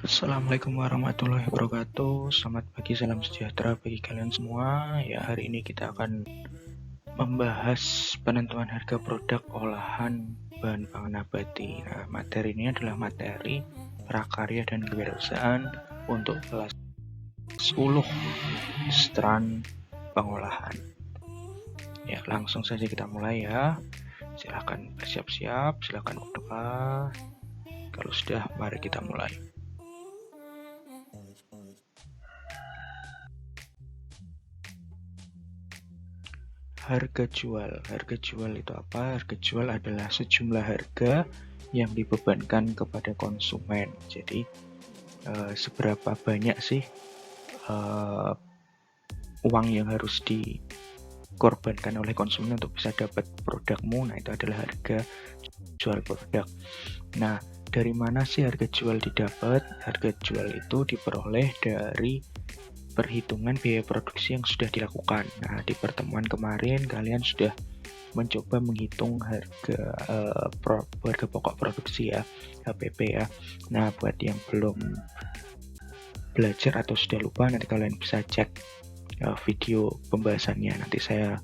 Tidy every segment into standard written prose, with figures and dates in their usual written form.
Assalamualaikum warahmatullahi wabarakatuh. Selamat pagi, salam sejahtera bagi kalian semua. Ya, hari ini kita akan membahas penentuan harga produk olahan bahan pangan nabati. Nah, materi ini adalah materi prakarya dan kewirausahaan untuk kelas 10 Stran Pengolahan. Ya, langsung saja kita mulai ya. Silahkan bersiap-siap, silahkan berdoa. Kalau sudah, mari kita mulai. Harga jual itu apa? Harga jual adalah sejumlah harga yang dibebankan kepada konsumen. Jadi seberapa banyak sih uang yang harus dikorbankan oleh konsumen untuk bisa dapat produkmu? Nah, itu adalah harga jual produk. Nah, dari mana sih harga jual didapat? Harga jual itu diperoleh dari perhitungan biaya produksi yang sudah dilakukan. Nah, di pertemuan kemarin kalian sudah mencoba menghitung harga pokok produksi ya, HPP ya. Nah, buat yang belum belajar atau sudah lupa, nanti kalian bisa cek video pembahasannya. Nanti saya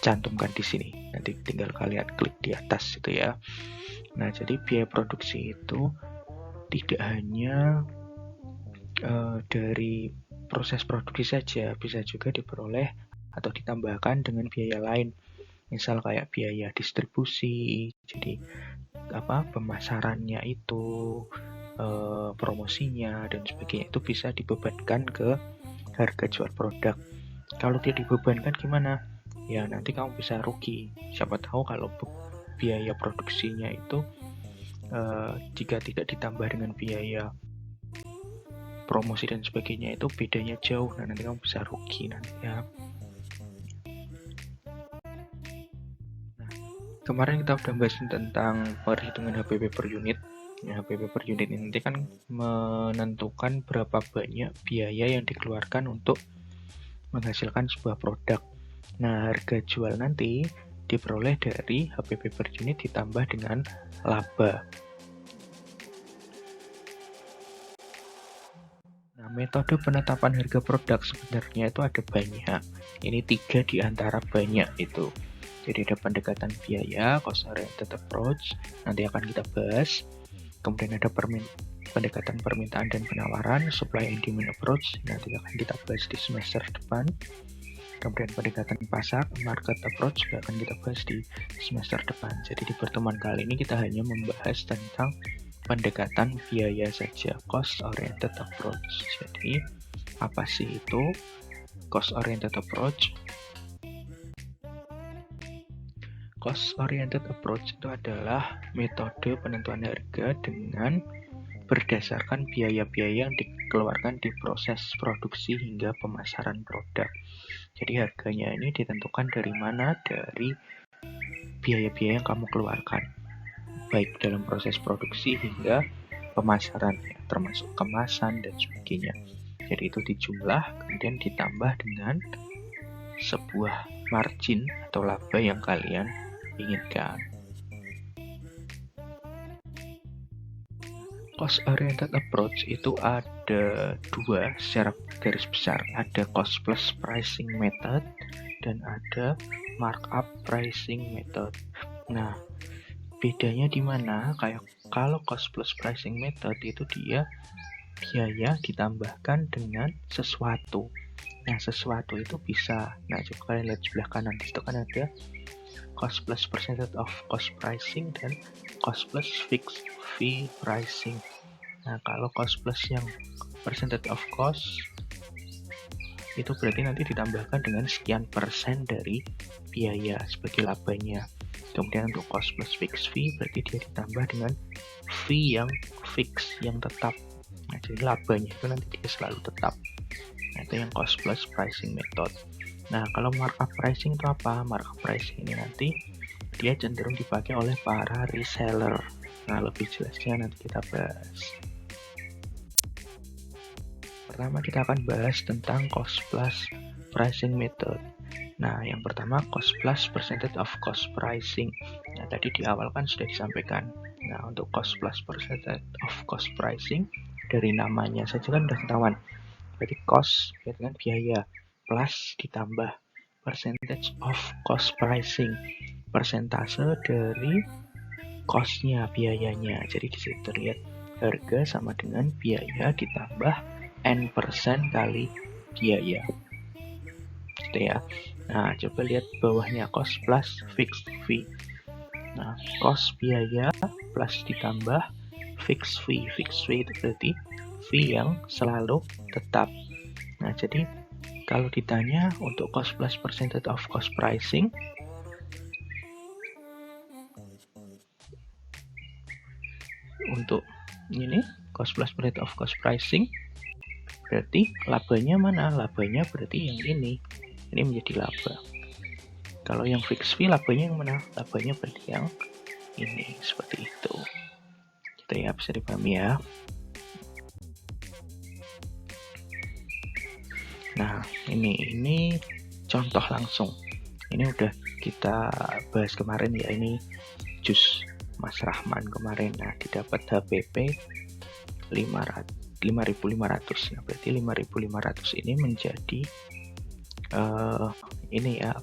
cantumkan di sini. Nanti tinggal kalian klik di atas itu ya. Nah, jadi biaya produksi itu tidak hanya dari proses produksi saja, bisa juga diperoleh atau ditambahkan dengan biaya lain. Misal kayak biaya distribusi, jadi pemasarannya itu, promosinya dan sebagainya itu bisa dibebankan ke harga jual produk. Kalau tidak dibebankan gimana? Ya nanti kamu bisa rugi. Siapa tahu kalau biaya produksinya itu jika tidak ditambah dengan biaya promosi dan sebagainya itu bedanya jauh. Nah, nanti kamu bisa rugi nanti ya. Nah, kemarin kita udah bahas tentang perhitungan HPP per unit. Ya, HPP per unit ini nanti kan menentukan berapa banyak biaya yang dikeluarkan untuk menghasilkan sebuah produk. Nah, harga jual nanti diperoleh dari HPP per unit ditambah dengan laba. Nah, metode penetapan harga produk sebenarnya itu ada banyak. Ini 3 di antara banyak itu. Jadi ada pendekatan biaya, cost oriented approach, nanti akan kita bahas. Kemudian ada pendekatan permintaan dan penawaran, supply and demand approach, nanti akan kita bahas di semester depan. Kemudian pendekatan pasar, market approach, juga akan kita bahas di semester depan. Jadi di pertemuan kali ini kita hanya membahas tentang pendekatan biaya saja, cost oriented approach. Jadi apa sih itu cost oriented approach? Cost oriented approach itu adalah metode penentuan harga dengan berdasarkan biaya-biaya yang dikeluarkan di proses produksi hingga pemasaran produk. Jadi harganya ini ditentukan dari mana? Dari biaya-biaya yang kamu keluarkan, baik dalam proses produksi hingga pemasaran, ya, termasuk kemasan dan sebagainya. Jadi itu dijumlah, kemudian ditambah dengan sebuah margin atau laba yang kalian inginkan. Cost oriented approach itu ada 2 secara garis besar. Ada cost plus pricing method dan ada markup pricing method. Nah, bedanya di mana? Kayak kalau cost plus pricing method itu dia biaya ditambahkan dengan sesuatu. Nah, sesuatu itu bisa. Nah, coba kalian lihat sebelah kanan, di situ kan ada cost plus percentage of cost pricing dan cost plus fixed fee pricing. Nah, kalau cost plus yang percentage of cost itu berarti nanti ditambahkan dengan sekian persen dari biaya sebagai labanya. Kemudian untuk cost plus fixed fee berarti dia ditambah dengan fee yang fix, yang tetap. Nah, jadi labanya itu nanti dia selalu tetap. Nah, itu yang cost plus pricing method. Nah, kalau markup pricing itu apa? Markup pricing ini nanti dia cenderung dipakai oleh para reseller. Nah, lebih jelasnya nanti kita bahas. Pertama kita akan bahas tentang cost plus pricing method. Nah, yang pertama cost plus percentage of cost pricing. Nah, tadi di awal kan sudah disampaikan. Nah, untuk cost plus percentage of cost pricing dari namanya saja kan udah ketahuan. Berarti cost dengan biaya plus ditambah percentage of cost pricing, persentase dari cost-nya, biayanya. Jadi di situ terlihat harga sama dengan biaya ditambah N% kali biaya. Gitu ya. Nah, coba lihat bawahnya cost plus fixed fee. Nah, cost biaya plus ditambah fixed fee. Fixed fee itu berarti fee yang selalu tetap. Nah, jadi kalau ditanya untuk cost plus percentage of cost pricing, untuk ini cost plus percentage of cost pricing, berarti labanya mana? Labanya berarti yang ini menjadi laba. Kalau yang fixed fee labanya yang mana? Labanya berarti yang ini, seperti itu. Gitu ya, bisa dipahami ya. Nah, ini contoh langsung. Ini udah kita bahas kemarin ya, ini jus Mas Rahman kemarin. Nah, didapat HPP 5.500. Nah, berarti 5.500 ini menjadi ini ya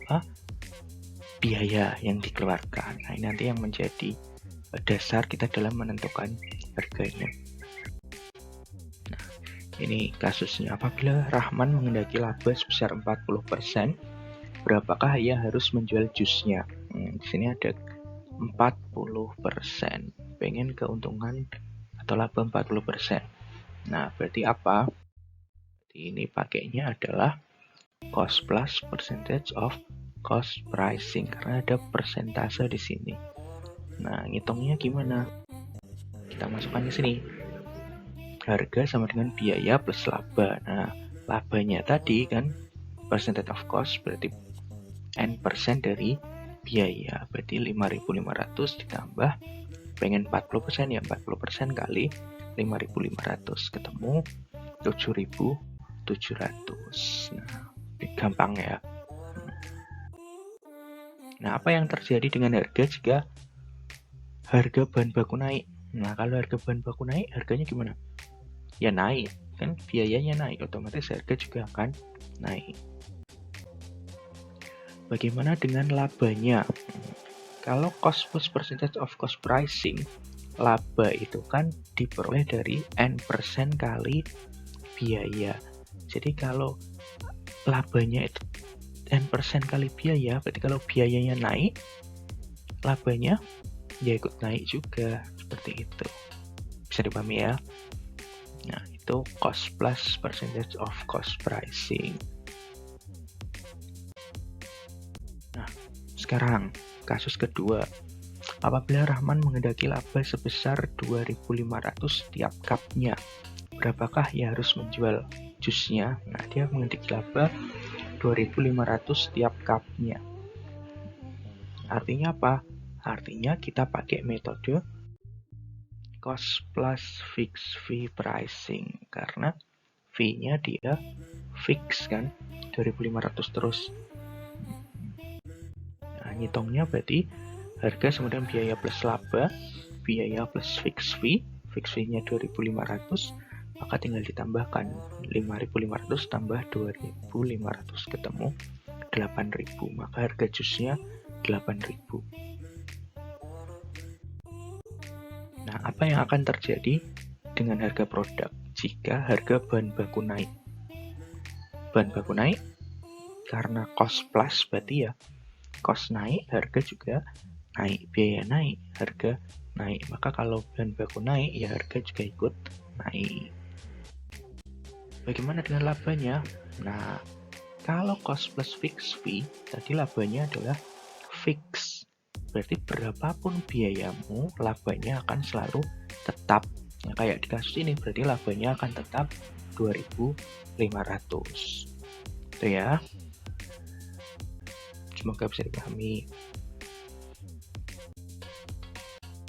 biaya yang dikeluarkan. Nah, ini nanti yang menjadi dasar kita dalam menentukan harganya. Nah, ini kasusnya, apabila Rahman menghendaki laba sebesar 40%, berapakah ia harus menjual jusnya? Di sini ada 40%, pengen keuntungan atau laba 40%. Nah, berarti apa? Berarti ini pakainya adalah cost plus percentage of cost pricing, karena ada persentase di sini. Nah, ngitungnya gimana? Kita masukkan ke sini. Harga sama dengan biaya plus laba. Nah, labanya tadi kan percentage of cost, berarti N% dari biaya. Berarti 5.500 ditambah pengen 40%, ya 40% kali 5.500 ketemu 7.700. Nah, gampang ya. Nah, apa yang terjadi dengan harga jika harga bahan baku naik? Nah, kalau harga bahan baku naik, harganya gimana? Ya naik, kan biayanya naik, otomatis harga juga akan naik. Bagaimana dengan labanya? Kalau cost plus percentage of cost pricing, laba itu kan diperoleh dari N% kali biaya. Jadi kalau labanya itu N% kali biaya, berarti kalau biayanya naik, labanya ya ikut naik juga, seperti itu. Bisa dipahami ya? Nah, itu cost plus percentage of cost pricing. Nah, sekarang kasus kedua. Apabila Rahman menghendaki laba sebesar 2.500 tiap cupnya, berapakah ia harus menjual jusnya? Nah, dia menghendaki laba 2.500 tiap cupnya. Artinya apa? Artinya kita pakai metode cost plus fixed fee pricing, karena fee-nya dia fix kan, 2.500 terus. Nah, ngitungnya berarti harga sama dengan biaya plus laba, biaya plus fixed fee-nya 2.500, maka tinggal ditambahkan 5.500 tambah 2.500 ketemu 8.000, maka harga jusnya 8.000. Nah, apa yang akan terjadi dengan harga produk jika harga bahan baku naik? Bahan baku naik karena cost plus, berarti ya cost naik, harga juga naik, biaya naik, harga naik. Maka kalau bahan baku naik, ya harga juga ikut naik. Bagaimana dengan labanya? Nah, kalau cost plus fixed fee, tadi labanya adalah fix. Berarti berapapun biayamu, labanya akan selalu tetap. Nah, kayak di kasus ini, berarti labanya akan tetap 2.500. Itu ya. Semoga bisa dipahami.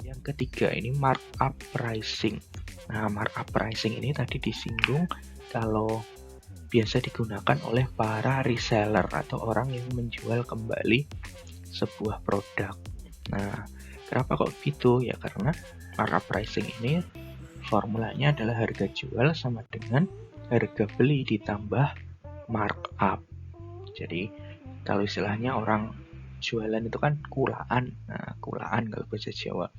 Yang ketiga, ini markup pricing. Nah, markup pricing ini tadi disinggung kalau biasa digunakan oleh para reseller atau orang yang menjual kembali sebuah produk. Nah, kenapa kok gitu? Ya karena markup pricing ini formulanya adalah harga jual sama dengan harga beli ditambah markup. Jadi kalau istilahnya orang jualan itu kan kulaan. Nah, kulaan kalau bahasa Jawa.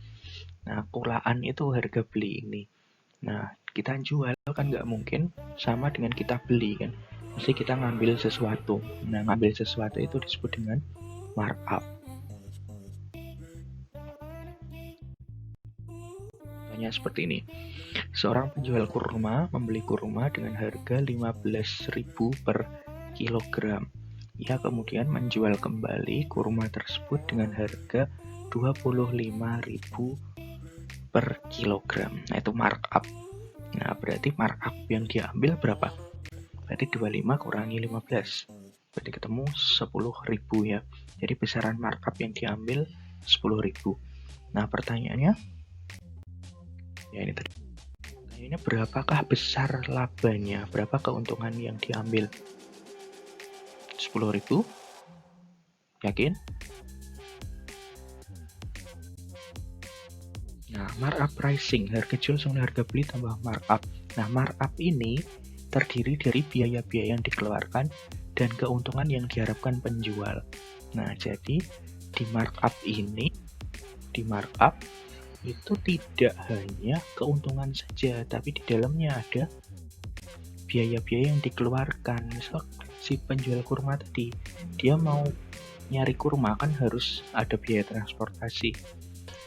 Nah, kulaan itu harga beli ini. Nah, kita jual kan nggak mungkin sama dengan kita beli kan. Mesti kita ngambil sesuatu. Nah, ngambil sesuatu itu disebut dengan markup. Contohnya seperti ini. Seorang penjual kurma membeli kurma dengan harga 15.000 per kilogram. Ia kemudian menjual kembali kurma tersebut dengan harga 25.000 per kilogram. Nah, itu markup. Nah, berarti markup yang diambil berapa? Berarti 25 kurangi 15. Berarti ketemu 10.000 ya. Jadi besaran markup yang diambil 10.000. Nah, pertanyaannya, ya ini tadi. Pertanyaannya, berapakah besar labanya? Berapa keuntungan yang diambil? 10.000? Yakin? Nah, markup pricing, harga jual sama harga beli tambah markup. Nah, markup ini terdiri dari biaya-biaya yang dikeluarkan dan keuntungan yang diharapkan penjual. Nah, jadi di markup ini, di markup itu tidak hanya keuntungan saja, tapi di dalamnya ada biaya-biaya yang dikeluarkan. Misal si penjual kurma tadi, dia mau nyari kurma kan harus ada biaya transportasi.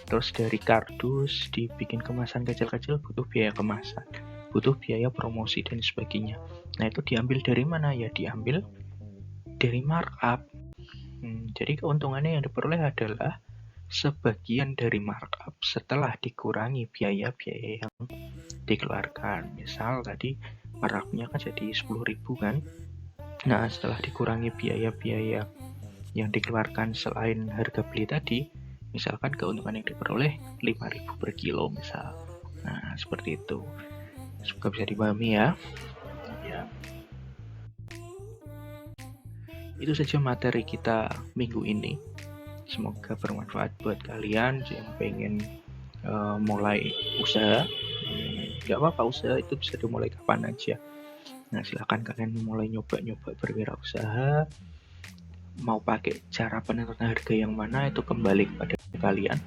Terus dari kardus dibikin kemasan kecil-kecil butuh biaya kemasan, butuh biaya promosi dan sebagainya. Nah, itu diambil dari mana? Ya diambil dari markup. Jadi keuntungannya yang diperoleh adalah sebagian dari markup setelah dikurangi biaya-biaya yang dikeluarkan. Misal tadi markupnya kan jadi 10.000 kan. Nah, setelah dikurangi biaya-biaya yang dikeluarkan selain harga beli tadi, misalkan keuntungan yang diperoleh 5.000 per kilo misal. Nah, seperti itu. Semoga bisa dipahami ya. Itu saja materi kita minggu ini. Semoga bermanfaat buat kalian yang pengen mulai usaha. Gak apa-apa, usaha itu bisa dimulai kapan aja. Nah, silahkan kalian mulai nyoba-nyoba berwirausaha. Mau pakai cara penentuan harga yang mana itu kembali kepada kalian.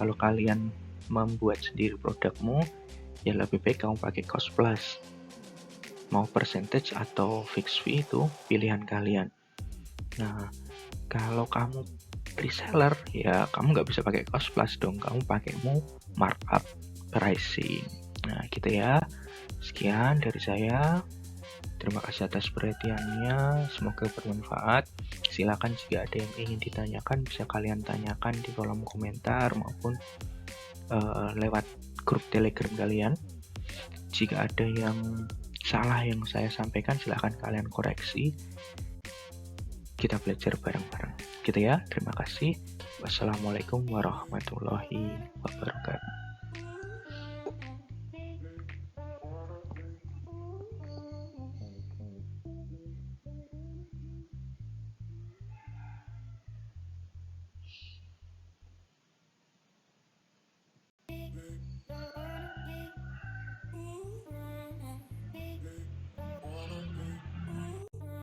Kalau kalian membuat sendiri produkmu, ya lebih baik kamu pakai cost plus. Mau percentage atau fixed fee itu pilihan kalian. Nah, kalau kamu reseller, ya kamu nggak bisa pakai cost plus dong, kamu pakaimu markup pricing. Nah, gitu ya. Sekian dari saya. Terima kasih atas perhatiannya, semoga bermanfaat. Silakan jika ada yang ingin ditanyakan, bisa kalian tanyakan di kolom komentar maupun lewat grup Telegram kalian. Jika ada yang salah yang saya sampaikan, silakan kalian koreksi. Kita belajar bareng-bareng. Gitu ya, terima kasih. Wassalamualaikum warahmatullahi wabarakatuh.